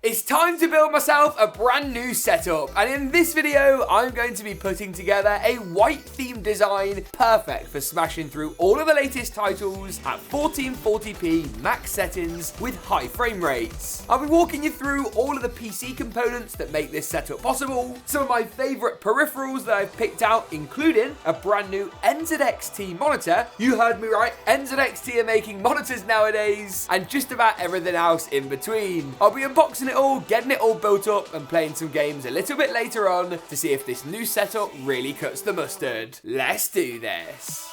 It's time to build myself a brand new setup, and in this video I'm going to be putting together a white themed design perfect for smashing through all of the latest titles at 1440p max settings with high frame rates. I'll be walking you through all of the PC components that make this setup possible, some of my favourite peripherals that I've picked out, including a brand new NZXT monitor. You heard me right, NZXT are making monitors nowadays, and just about everything else in between. I'll be unboxing it all, getting it all built up, and playing some games a little bit later on to see if this new setup really cuts the mustard. Let's do this.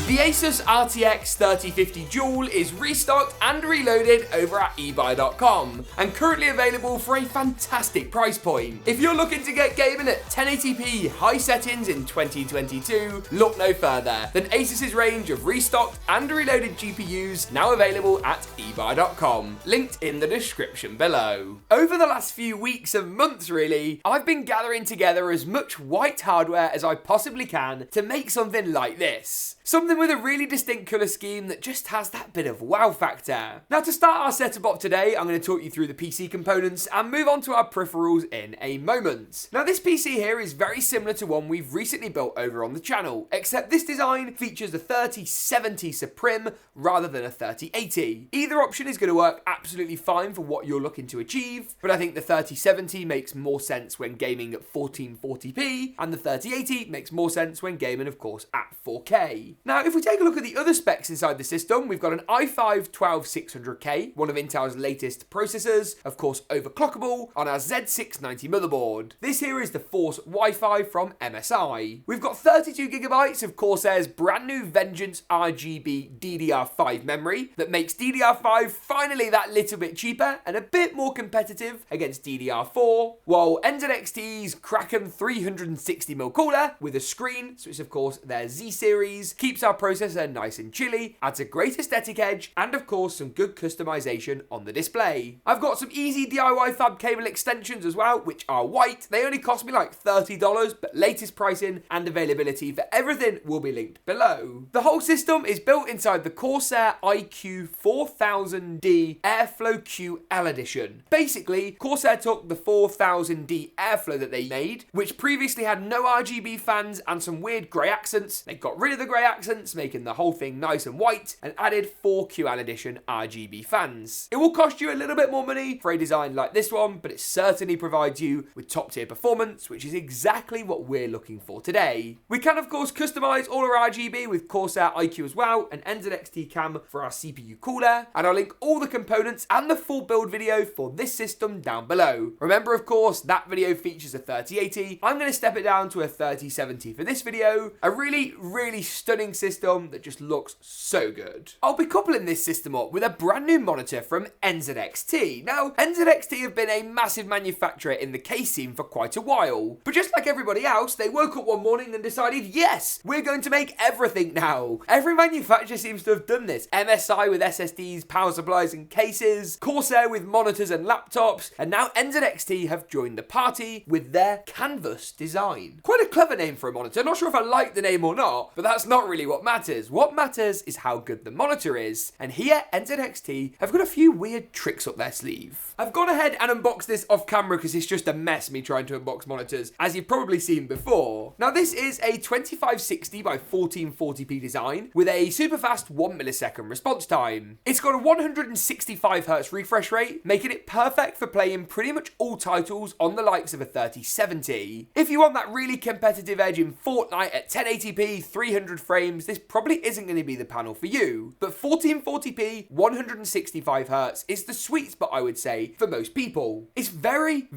The Asus RTX 3050 Dual is restocked and reloaded over at eBuy.com and currently available for a fantastic price point. If you're looking to get gaming at 1080p high settings in 2022, look no further than Asus's range of restocked and reloaded GPUs now available at eBuy.com, linked in the description below. Over the last few weeks and months really, I've been gathering together as much white hardware as I possibly can to make something like this. Something with a really distinct colour scheme that just has that bit of wow factor. Now, to start our setup up today, I'm going to talk you through the PC components and move on to our peripherals in a moment. Now, this PC here is very similar to one we've recently built over on the channel, except this design features a 3070 Suprim rather than a 3080. Either option is going to work absolutely fine for what you're looking to achieve, but I think the 3070 makes more sense when gaming at 1440p, and the 3080 makes more sense when gaming, of course, at 4K. Now, if we take a look at the other specs inside the system, we've got an i5-12600K, one of Intel's latest processors, of course overclockable, on our Z690 motherboard. This here is the Force Wi-Fi from MSI. We've got 32GB of Corsair's brand new Vengeance RGB DDR5 memory that makes DDR5 finally that little bit cheaper and a bit more competitive against DDR4, while NZXT's Kraken 360mm cooler with a screen, so it's of course their Z series, keeps our processor nice and chilly, adds a great aesthetic edge, and of course some good customization on the display. I've got some easy DIY fab cable extensions as well, which are white. They only cost me like $30, but latest pricing and availability for everything will be linked below. The whole system is built inside the Corsair iQ 4000D Airflow QL edition. Basically, Corsair took the 4000D Airflow that they made, which previously had no RGB fans and some weird grey accents. They got rid of the grey accents, making the whole thing nice and white, and added 4 QL edition RGB fans. It will cost you a little bit more money for a design like this one, but it certainly provides you with top tier performance, which is exactly what we're looking for today. We can of course customize all our RGB with Corsair iQ as well, and NZXT Cam for our CPU cooler, and I'll link all the components and the full build video for this system down below. Remember, of course, that video features a 3080. I'm going to step it down to a 3070 for this video. A really stunning system that just looks so good. I'll be coupling this system up with a brand new monitor from NZXT. Now, NZXT have been a massive manufacturer in the case scene for quite a while, but just like everybody else, they woke up one morning and decided, yes, we're going to make everything now. Every manufacturer seems to have done this. MSI with SSDs, power supplies and cases, Corsair with monitors and laptops, and now NZXT have joined the party with their Canvas design. Quite a clever name for a monitor. Not sure if I like the name or not, but that's not really what matters. What matters is how good the monitor is, and here NZXT have got a few weird tricks up their sleeve. I've gone ahead and unboxed this off camera because it's just a mess me trying to unbox monitors, as you've probably seen before. Now, this is a 2560 by 1440p design with a super fast 1 millisecond response time. It's got a 165Hz refresh rate, making it perfect for playing pretty much all titles on the likes of a 3070. If you want that really competitive edge in Fortnite at 1080p, 300 frames, this probably isn't going to be the panel for you. But 1440p, 165Hz is the sweet spot, I would say, for most people. It's very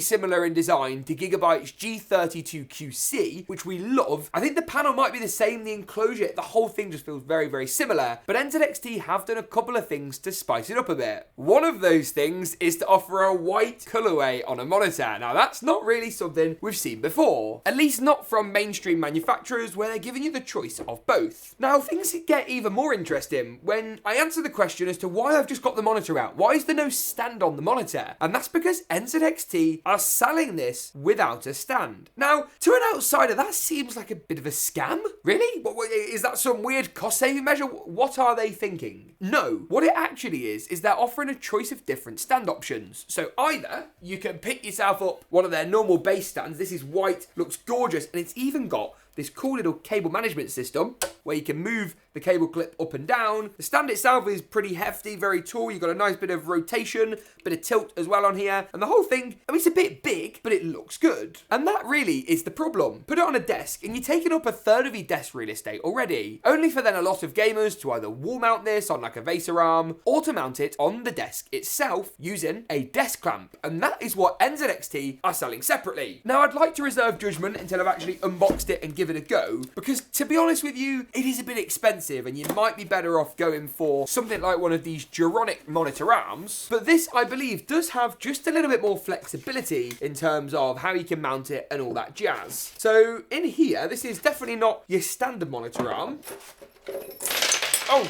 similar in design to GeekaWhat's G32QC, which we love. I think the panel might be the same, the enclosure, the whole thing just feels very similar. But NZXT have done a couple of things to spice it up a bit. One of those things is to offer a white colorway on a monitor. Now, that's not really something we've seen before, at least not from mainstream manufacturers, where they're giving you the choice choice of both. Now, things get even more interesting when I answer the question as to why I've just got the monitor out. Why is there no stand on the monitor? And that's because NZXT are selling this without a stand. Now, to an outsider, that seems like a bit of a scam. Really? Is that some weird cost-saving measure? What are they thinking? No, what it actually is they're offering a choice of different stand options. So either you can pick yourself up one of their normal base stands. This is white, looks gorgeous, and it's even got this cool little cable management system where you can move the cable clip up and down. The stand itself is pretty hefty, very tall. You've got a nice bit of rotation, bit of tilt as well on here. And the whole thing, I mean, it's a bit big, but it looks good. And that really is the problem. Put it on a desk and you're taking up a third of your desk real estate already. Only for then a lot of gamers to either wall mount this on like a Vaser arm or to mount it on the desk itself using a desk clamp. And that is what NZXT are selling separately. Now, I'd like to reserve judgment until I've actually unboxed it and give it a go, because to be honest with you, it is a bit expensive and you might be better off going for something like one of these Duronic monitor arms. But this, I believe, does have just a little bit more flexibility in terms of how you can mount it and all that jazz. So in here, this is definitely not your standard monitor arm. Oh,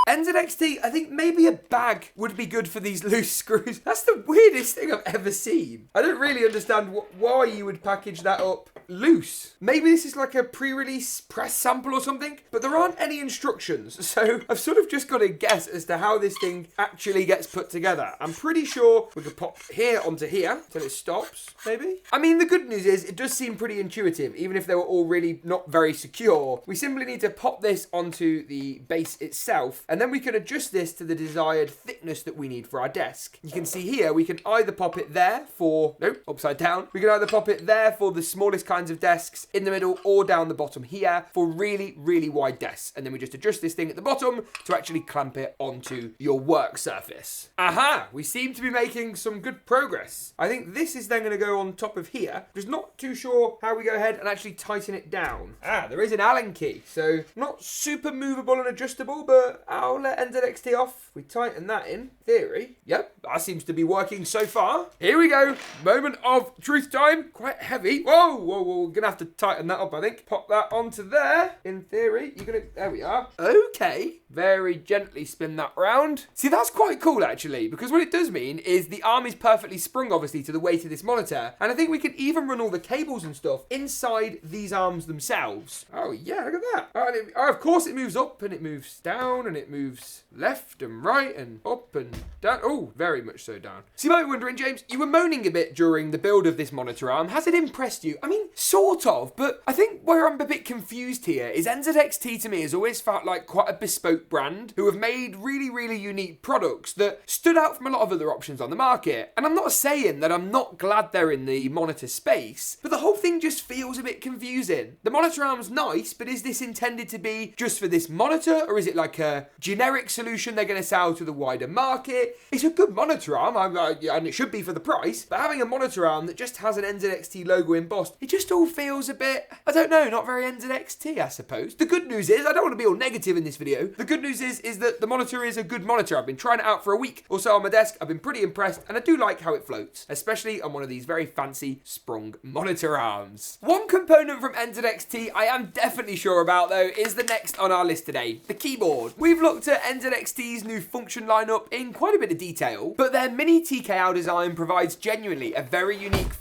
NZXT, I think maybe a bag would be good for these loose screws. That's the weirdest thing I've ever seen. I don't really understand why you would package that up loose. Maybe this is like a pre-release press sample or something, but there aren't any instructions. So I've sort of just got to guess as to how this thing actually gets put together. I'm pretty sure we could pop here onto here until it stops, maybe. I mean, the good news is it does seem pretty intuitive, even if they were all really not very secure. We simply need to pop this onto the base itself, and then we can adjust this to the desired thickness that we need for our desk. You can see here, we can either pop it there for, nope, upside down. We can either pop it there for the smallest kinds of desks, in the middle or down the bottom here for really, really wide desks. And then we just adjust this thing at the bottom to actually clamp it onto your work surface. Aha, we seem to be making some good progress. I think this is then going to go on top of here. Just not too sure how we go ahead and actually tighten it down. There is an Allen key, so not super movable and adjustable, but I'll let NZXT off. We tighten that in theory. Yep, that seems to be working so far. Here we go. Moment of truth time. Quite heavy. Whoa, whoa, whoa. We're going to have to tighten that up, I think. Pop that onto there. In theory, you're going to... There we are. Okay. Very gently spin that round. See, that's quite cool, actually, because what it does mean is the arm is perfectly sprung, obviously, to the weight of this monitor. And I think we can even run all the cables and stuff inside these arms themselves. Oh, yeah, look at that. Of course, it moves up and it moves down and it moves left and right and up and down. Oh, very much so down. So you might be wondering, James, you were moaning a bit during the build of this monitor arm. Has it impressed you? I mean, sort of, but I think where I'm a bit confused here is NZXT to me has always felt like quite a bespoke brand who have made really, really unique products that stood out from a lot of other options on the market. And I'm not saying that I'm not glad they're in the monitor space, but the whole thing just feels a bit confusing. The monitor arm's nice, but is this intended to be just for this monitor, or is it like a generic solution they're going to sell to the wider market? It's a good monitor arm, and it should be for the price, but having a monitor arm that just has an NZXT logo embossed, it just all feels a bit, I don't know, not very NZXT, I suppose. The good news is, I don't want to be all negative in this video, the good news is that the monitor is a good monitor. I've been trying it out for a week or so on my desk. I've been pretty impressed, and I do like how it floats, especially on one of these very fancy sprung monitor arms. One component from NZXT I am definitely sure about, though, is the next on our list today, the keyboard. We've looked at NZXT's new function lineup in quite a bit of detail, but their MiniTKL design provides genuinely a very unique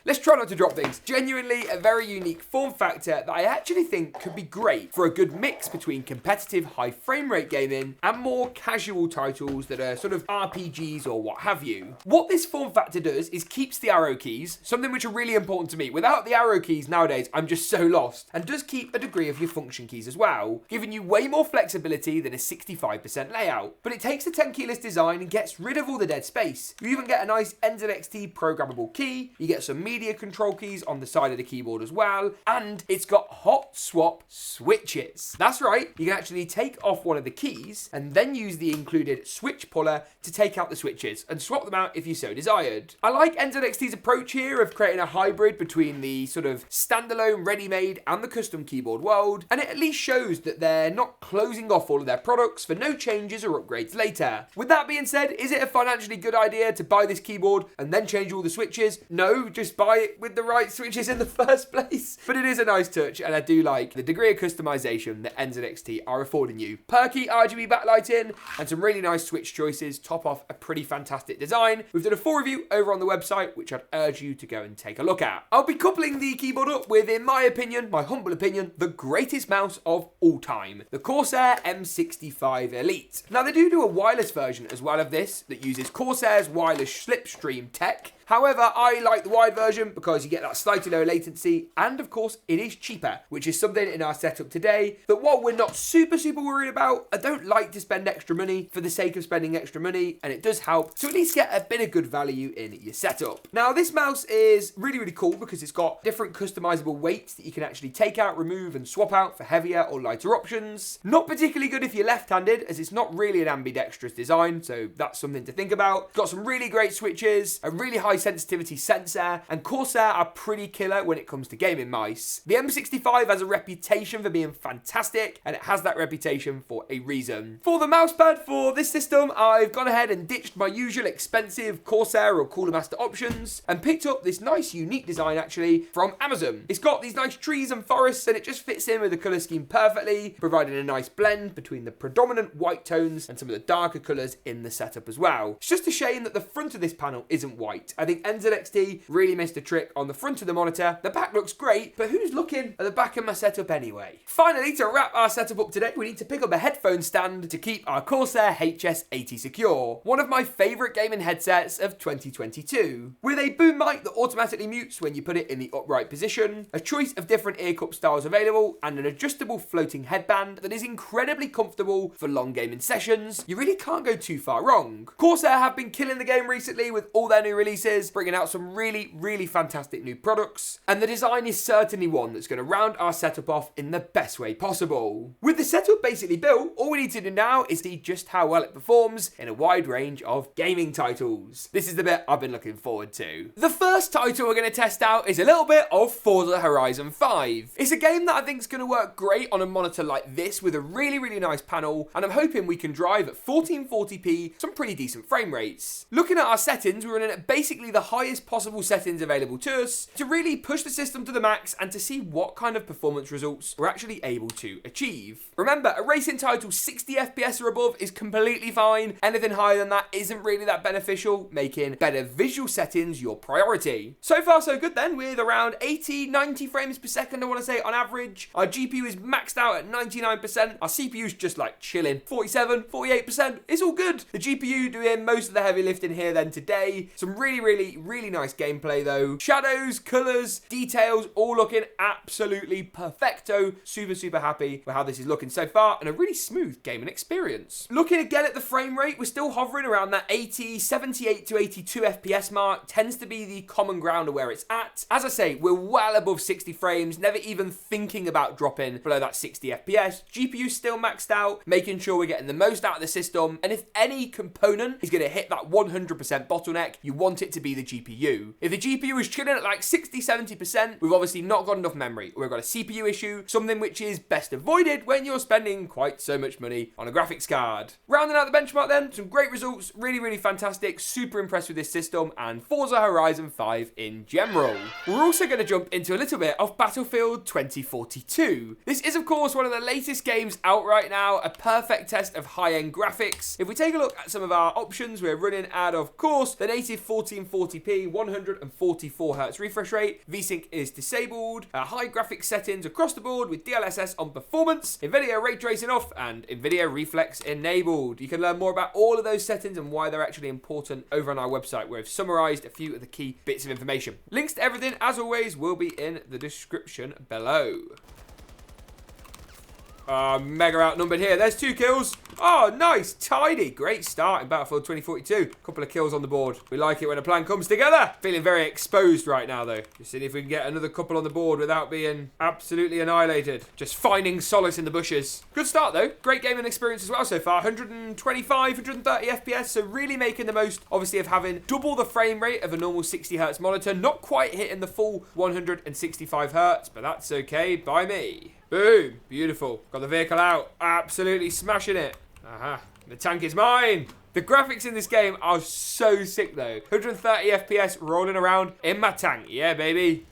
let's try not to drop things. Genuinely a very unique form factor that I actually think could be great for a good mix between competitive high frame rate gaming and more casual titles that are sort of RPGs or what have you. What this form factor does is keeps the arrow keys, something which are really important to me. Without the arrow keys nowadays, I'm just so lost, and does keep a degree of your function keys as well, giving you way more flexibility than a 65% layout. But it takes the 10 keyless design and gets rid of all the dead space. You even get a nice NZXT programmable key, you get some media control keys on the side of the keyboard as well, and it's got hot swap switches. That's right, you can actually take off one of the keys and then use the included switch puller to take out the switches and swap them out if you so desired. I like NZXT's approach here of creating a hybrid between the sort of standalone ready-made and the custom keyboard world, and it at least shows that they're not closing off all of their products for no changes or upgrades later. With that being said, is it a financially good idea to buy this keyboard and then change all the switches switches? No, just buy it with the right switches in the first place. But it is a nice touch, and I do like the degree of customization that NZXT are affording you. Perky RGB backlighting and some really nice switch choices top off a pretty fantastic design. We've done a full review over on the website, which I'd urge you to go and take a look at. I'll be coupling the keyboard up with, in my opinion, my humble opinion, the greatest mouse of all time, the Corsair M65 Elite. Now, they do a wireless version as well of this that uses Corsair's wireless slipstream tech. However, I like the wired version because you get that slightly lower latency, and of course it is cheaper, which is something in our setup today that while we're not super worried about, I don't like to spend extra money for the sake of spending extra money, and it does help to at least get a bit of good value in your setup. Now, this mouse is really cool because it's got different customizable weights that you can actually take out, remove and swap out for heavier or lighter options. Not particularly good if you're left-handed, as it's not really an ambidextrous design, so that's something to think about. Got some really great switches, a really high sensitivity sensor, and Corsair are pretty killer when it comes to gaming mice. The M65 has a reputation for being fantastic, and it has that reputation for a reason. For the mousepad for this system, I've gone ahead and ditched my usual expensive Corsair or Cooler Master options and picked up this nice unique design actually from Amazon. It's got these nice trees and forests, and it just fits in with the colour scheme perfectly, providing a nice blend between the predominant white tones and some of the darker colours in the setup as well. It's just a shame that the front of this panel isn't white. I think NZXT really missed a trick on the front of the monitor. The back looks great, but who's looking at the back of my setup anyway? Finally, to wrap our setup up today, we need to pick up a headphone stand to keep our Corsair HS80 secure. One of my favourite gaming headsets of 2022. With a boom mic that automatically mutes when you put it in the upright position, a choice of different ear cup styles available, and an adjustable floating headband that is incredibly comfortable for long gaming sessions, you really can't go too far wrong. Corsair have been killing the game recently with all their new releases, bringing out some really fantastic new products, and the design is certainly one that's going to round our setup off in the best way possible. With the setup basically built, all we need to do now is see just how well it performs in a wide range of gaming titles. This is the bit I've been looking forward to. The first title we're going to test out is a little bit of Forza Horizon 5. It's a game that I think is going to work great on a monitor like this with a really nice panel, and I'm hoping we can drive at 1440p, some pretty decent frame rates. Looking at our settings, we're running at basically the highest possible settings available to us to really push the system to the max and to see what kind of performance results we're actually able to achieve. Remember, a racing title 60 FPS or above is completely fine. Anything higher than that isn't really that beneficial, making better visual settings your priority. So far so good then, with around 80-90 frames per second I want to say on average. Our GPU is maxed out at 99%. Our CPU's just like chilling, 47-48%. It's all good. The GPU doing most of the heavy lifting here then today. Some really nice gameplay though. Shadows, colours, details, all looking absolutely perfecto. Super happy with how this is looking so far, and a really smooth gaming experience. Looking again at the frame rate, we're still hovering around that 78 to 82 FPS mark. Tends to be the common ground of where it's at. As I say, we're well above 60 frames, never even thinking about dropping below that 60 FPS. GPU still maxed out, making sure we're getting the most out of the system, and if any component is going to hit that 100% bottleneck, you want it to be the GPU. If the GPU is chilling at like 60-70%, we've obviously not got enough memory, or we've got a CPU issue, something which is best avoided when you're spending quite so much money on a graphics card. Rounding out the benchmark then, some great results, really fantastic, super impressed with this system and Forza Horizon 5 in general. We're also going to jump into a little bit of Battlefield 2042. This is of course one of the latest games out right now, a perfect test of high-end graphics. If we take a look at some of our options, we're running at, of course, the native 1440p, 144Hz refresh rate. VSync is disabled. High graphics settings across the board with DLSS on performance, NVIDIA ray tracing off, and NVIDIA reflex enabled. You can learn more about all of those settings and why they're actually important over on our website, where I've summarized a few of the key bits of information. Links to everything, as always, will be in the description below. Mega outnumbered here. There's 2 kills. Oh, nice. Tidy. Great start in Battlefield 2042. Couple of kills on the board. We like it when a plan comes together. Feeling very exposed right now, though. Just seeing if we can get another couple on the board without being absolutely annihilated. Just finding solace in the bushes. Good start, though. Great gaming experience as well so far. 125, 130 FPS. So really making the most, obviously, of having double the frame rate of a normal 60Hz monitor. Not quite hitting the full 165Hz, but that's okay by me. Boom. Beautiful. Got the vehicle out. Absolutely smashing it. Aha, the tank is mine. The graphics in this game are so sick though. 130 FPS rolling around in my tank. Yeah, baby.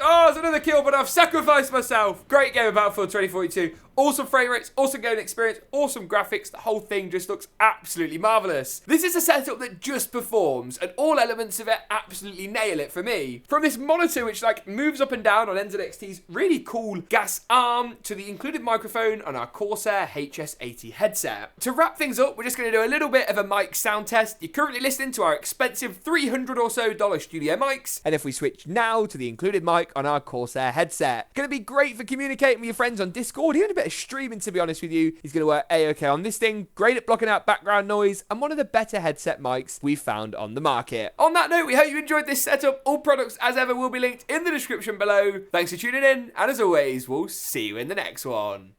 Oh, it's another kill, but I've sacrificed myself. Great game of Battlefield 2042. Awesome frame rates, awesome gaming experience, awesome graphics. The whole thing just looks absolutely marvelous. This is a setup that just performs, and all elements of it absolutely nail it for me. From this monitor, which like moves up and down on NZXT's really cool gas arm, to the included microphone on our Corsair HS80 headset. To wrap things up, we're just going to do a little bit of a mic sound test. You're currently listening to our expensive $300 or so studio mics, and if we switch now to the included mic on our Corsair headset, going to be great for communicating with your friends on Discord, even a bit of streaming, to be honest with you. He's going to work a-okay on this thing, great at blocking out background noise, and one of the better headset mics we've found on the market. On that note, we hope you enjoyed this setup. All products, as ever, will be linked in the description below. Thanks for tuning in, and as always, we'll see you in the next one.